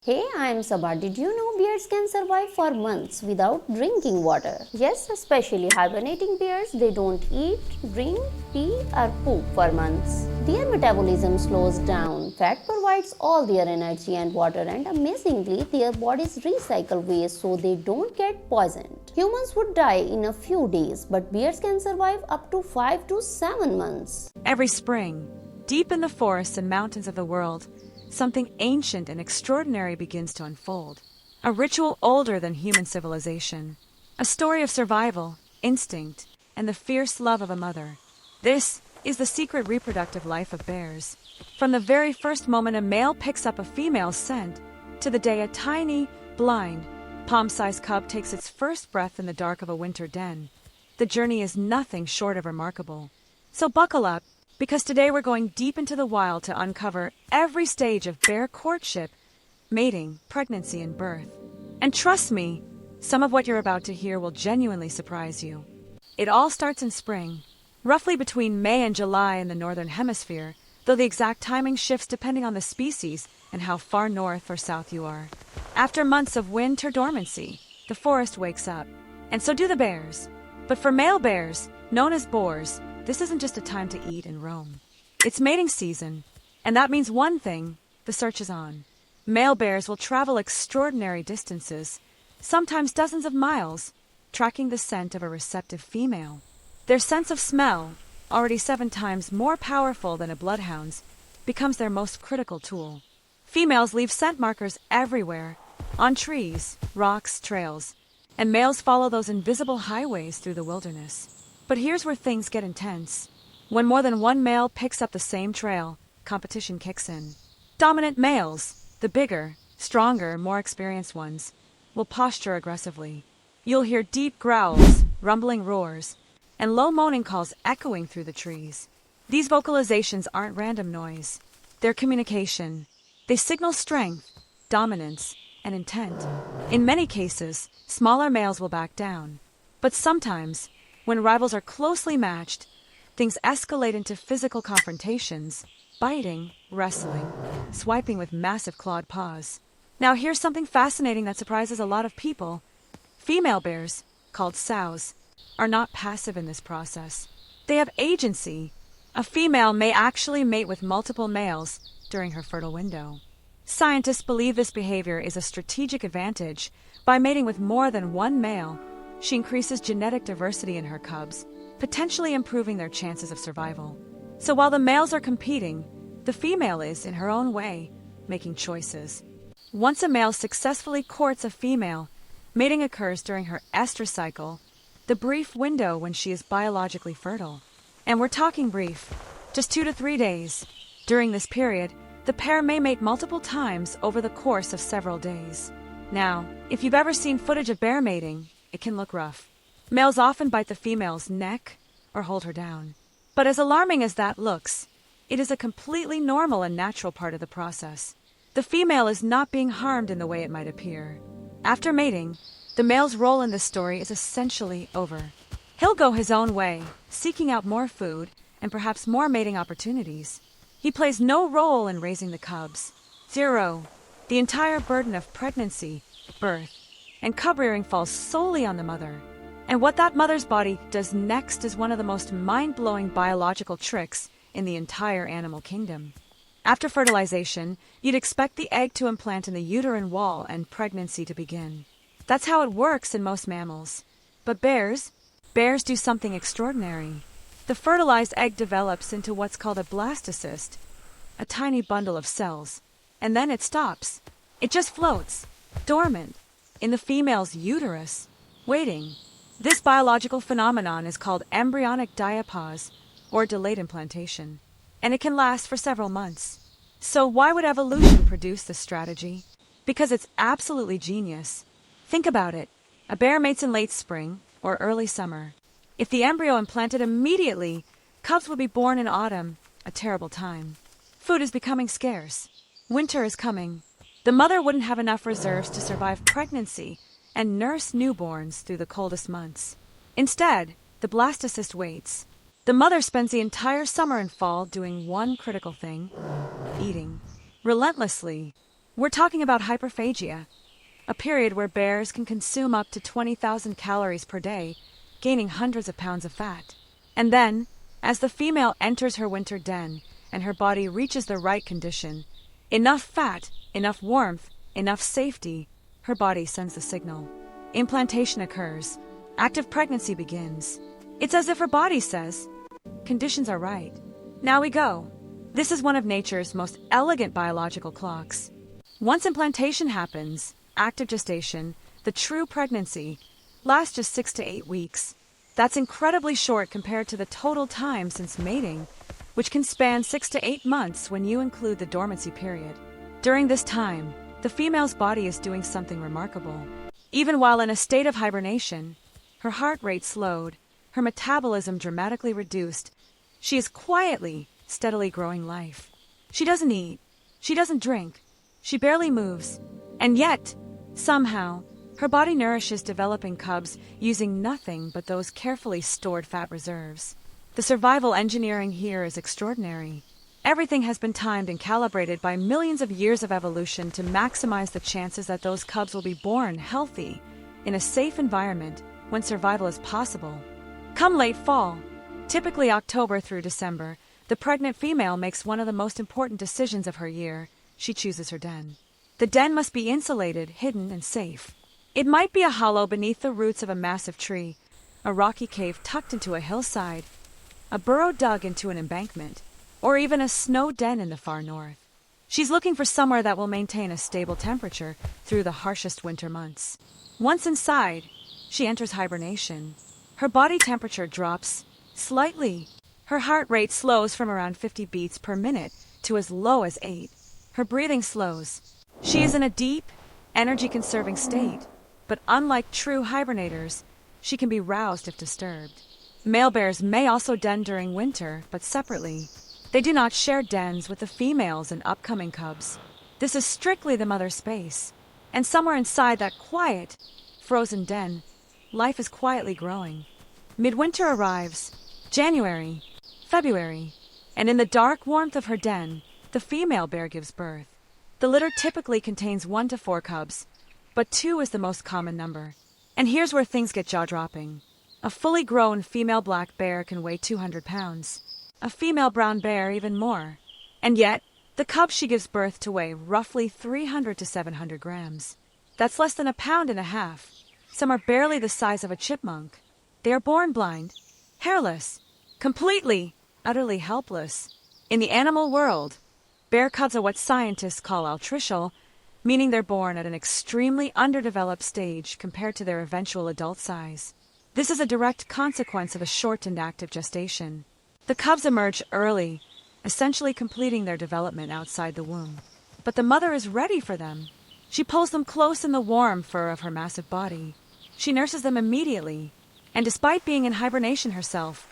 Hey, I am Sabha. Did you know bears can survive for months without drinking water? Yes, especially hibernating bears, they don't eat, drink, pee, or poop for months. Their metabolism slows down. Fat provides all their energy and water, and amazingly, their bodies recycle waste so they don't get poisoned. Humans would die in a few days, but bears can survive up to 5 to 7 months. Every spring, deep in the forests and mountains of the world, something ancient and extraordinary begins to unfold. A ritual older than human civilization. A story of survival, instinct, and the fierce love of a mother. This is the secret reproductive life of bears. From the very first moment a male picks up a female's scent, to the day a tiny, blind, palm-sized cub takes its first breath in the dark of a winter den, the journey is nothing short of remarkable. So buckle up, because today we're going deep into the wild to uncover every stage of bear courtship, mating, pregnancy, and birth. And trust me, some of what you're about to hear will genuinely surprise you. It all starts in spring, roughly between May and July in the northern hemisphere, though the exact timing shifts depending on the species and how far north or south you are. After months of winter dormancy, the forest wakes up, and so do the bears. But for male bears, known as boars, this isn't just a time to eat and roam. It's mating season, and that means one thing: the search is on. Male bears will travel extraordinary distances, sometimes dozens of miles, tracking the scent of a receptive female. Their sense of smell, already 7 times more powerful than a bloodhound's, becomes their most critical tool. Females leave scent markers everywhere, on trees, rocks, trails, and males follow those invisible highways through the wilderness. But here's where things get intense. When more than one male picks up the same trail, competition kicks in. Dominant males, the bigger, stronger, more experienced ones, will posture aggressively. You'll hear deep growls, rumbling roars, and low moaning calls echoing through the trees. These vocalizations aren't random noise. They're communication. They signal strength, dominance, and intent. In many cases, smaller males will back down. But sometimes, when rivals are closely matched, things escalate into physical confrontations, biting, wrestling, swiping with massive clawed paws. Now here's something fascinating that surprises a lot of people. Female bears, called sows, are not passive in this process. They have agency. A female may actually mate with multiple males during her fertile window. Scientists believe this behavior is a strategic advantage. By mating with more than one male, she increases genetic diversity in her cubs, potentially improving their chances of survival. So while the males are competing, the female is, in her own way, making choices. Once a male successfully courts a female, mating occurs during her estrous cycle, the brief window when she is biologically fertile. And we're talking brief, just 2 to 3 days. During this period, the pair may mate multiple times over the course of several days. Now, if you've ever seen footage of bear mating, it can look rough. Males often bite the female's neck or hold her down. But as alarming as that looks, it is a completely normal and natural part of the process. The female is not being harmed in the way it might appear. After mating, the male's role in this story is essentially over. He'll go his own way, seeking out more food and perhaps more mating opportunities. He plays no role in raising the cubs. Zero. The entire burden of pregnancy, birth, and cub rearing falls solely on the mother. And what that mother's body does next is one of the most mind-blowing biological tricks in the entire animal kingdom. After fertilization, you'd expect the egg to implant in the uterine wall and pregnancy to begin. That's how it works in most mammals. But bears do something extraordinary. The fertilized egg develops into what's called a blastocyst, a tiny bundle of cells, and then it stops. It just floats, dormant, in the female's uterus, waiting. This biological phenomenon is called embryonic diapause, or delayed implantation, and it can last for several months. So why would evolution produce this strategy? Because it's absolutely genius. Think about it. A bear mates in late spring or early summer. If the embryo implanted immediately, cubs would be born in autumn, a terrible time. Food is becoming scarce. Winter is coming. The mother wouldn't have enough reserves to survive pregnancy and nurse newborns through the coldest months. Instead, the blastocyst waits. The mother spends the entire summer and fall doing one critical thing: eating. Relentlessly. We're talking about hyperphagia, a period where bears can consume up to 20,000 calories per day, gaining hundreds of pounds of fat. And then, as the female enters her winter den and her body reaches the right condition, enough fat, enough warmth, enough safety, her body sends the signal. Implantation occurs. Active pregnancy begins. It's as if her body says, conditions are right. Now we go. This is one of nature's most elegant biological clocks. Once implantation happens, active gestation, the true pregnancy, lasts just 6 to 8 weeks. That's incredibly short compared to the total time since mating, which can span 6 to 8 months when you include the dormancy period. During this time, the female's body is doing something remarkable. Even while in a state of hibernation, her heart rate slowed, her metabolism dramatically reduced. She is quietly, steadily growing life. She doesn't eat. She doesn't drink. She barely moves. And yet, somehow, her body nourishes developing cubs using nothing but those carefully stored fat reserves. The survival engineering here is extraordinary. Everything has been timed and calibrated by millions of years of evolution to maximize the chances that those cubs will be born healthy, in a safe environment, when survival is possible. Come late fall, typically October through December, the pregnant female makes one of the most important decisions of her year. She chooses her den. The den must be insulated, hidden, and safe. It might be a hollow beneath the roots of a massive tree, a rocky cave tucked into a hillside, a burrow dug into an embankment, or even a snow den in the far north. She's looking for somewhere that will maintain a stable temperature through the harshest winter months. Once inside, she enters hibernation. Her body temperature drops slightly. Her heart rate slows from around 50 beats per minute to as low as 8. Her breathing slows. She is in a deep, energy-conserving state, but unlike true hibernators, she can be roused if disturbed. Male bears may also den during winter, but separately. They do not share dens with the females and upcoming cubs. This is strictly the mother's space. And somewhere inside that quiet, frozen den, life is quietly growing. Midwinter arrives, January, February, and in the dark warmth of her den, the female bear gives birth. The litter typically contains 1 to 4 cubs, but 2 is the most common number. And here's where things get jaw-dropping. A fully grown female black bear can weigh 200 pounds. A female brown bear even more. And yet, the cubs she gives birth to weigh roughly 300 to 700 grams. That's less than 1.5 pounds. Some are barely the size of a chipmunk. They are born blind, hairless, completely, utterly helpless. In the animal world, bear cubs are what scientists call altricial, meaning they're born at an extremely underdeveloped stage compared to their eventual adult size. This is a direct consequence of a shortened active gestation. The cubs emerge early, essentially completing their development outside the womb. But the mother is ready for them. She pulls them close in the warm fur of her massive body. She nurses them immediately, and despite being in hibernation herself,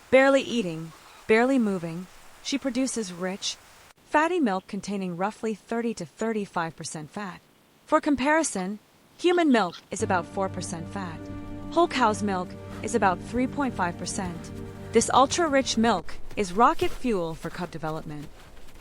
barely eating, barely moving, she produces rich, fatty milk containing roughly 30 to 35% fat. For comparison, human milk is about 4% fat. Whole cow's milk is about 3.5%. This ultra-rich milk is rocket fuel for cub development.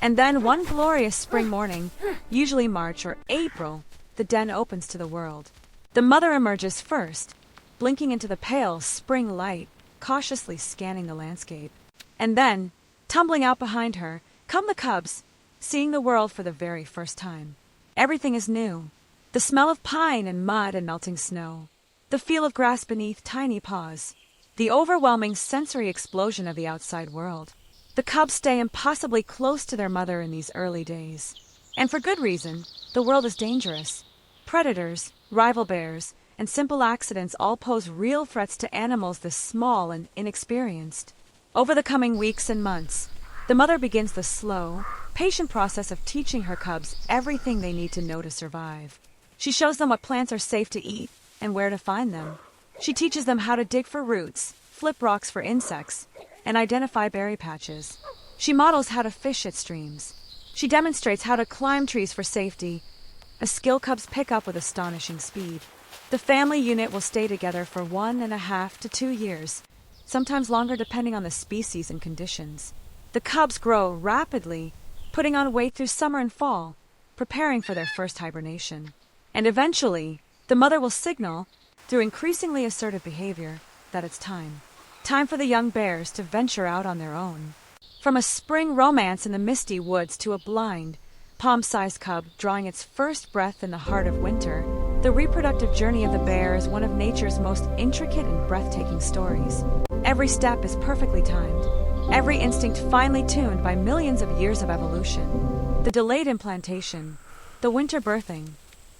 And then one glorious spring morning, usually March or April, the den opens to the world. The mother emerges first, blinking into the pale spring light, cautiously scanning the landscape. And then, tumbling out behind her, come the cubs, seeing the world for the very first time. Everything is new. The smell of pine and mud and melting snow. The feel of grass beneath tiny paws. The overwhelming sensory explosion of the outside world. The cubs stay impossibly close to their mother in these early days. And for good reason. The world is dangerous. Predators, rival bears, and simple accidents all pose real threats to animals this small and inexperienced. Over the coming weeks and months, the mother begins the slow, patient process of teaching her cubs everything they need to know to survive. She shows them what plants are safe to eat and where to find them. She teaches them how to dig for roots, flip rocks for insects, and identify berry patches. She models how to fish at streams. She demonstrates how to climb trees for safety, a skill cubs pick up with astonishing speed. The family unit will stay together for 1.5 to 2 years, sometimes longer depending on the species and conditions. The cubs grow rapidly, putting on weight through summer and fall, preparing for their first hibernation. And eventually, the mother will signal, through increasingly assertive behavior, that it's time. Time for the young bears to venture out on their own. From a spring romance in the misty woods to a blind, palm-sized cub drawing its first breath in the heart of winter, the reproductive journey of the bear is one of nature's most intricate and breathtaking stories. Every step is perfectly timed, every instinct finely tuned by millions of years of evolution. The delayed implantation, the winter birthing,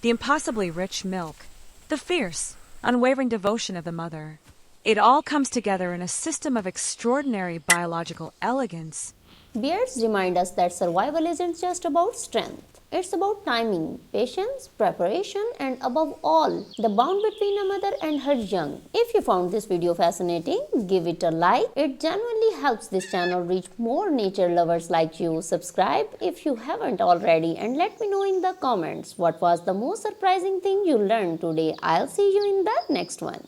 the impossibly rich milk, the fierce, unwavering devotion of the mother. It all comes together in a system of extraordinary biological elegance. Bears remind us that survival isn't just about strength. It's about timing, patience, preparation, and above all, the bond between a mother and her young. If you found this video fascinating, give it a like. It genuinely helps this channel reach more nature lovers like you. Subscribe if you haven't already and let me know in the comments what was the most surprising thing you learned today. I'll see you in the next one.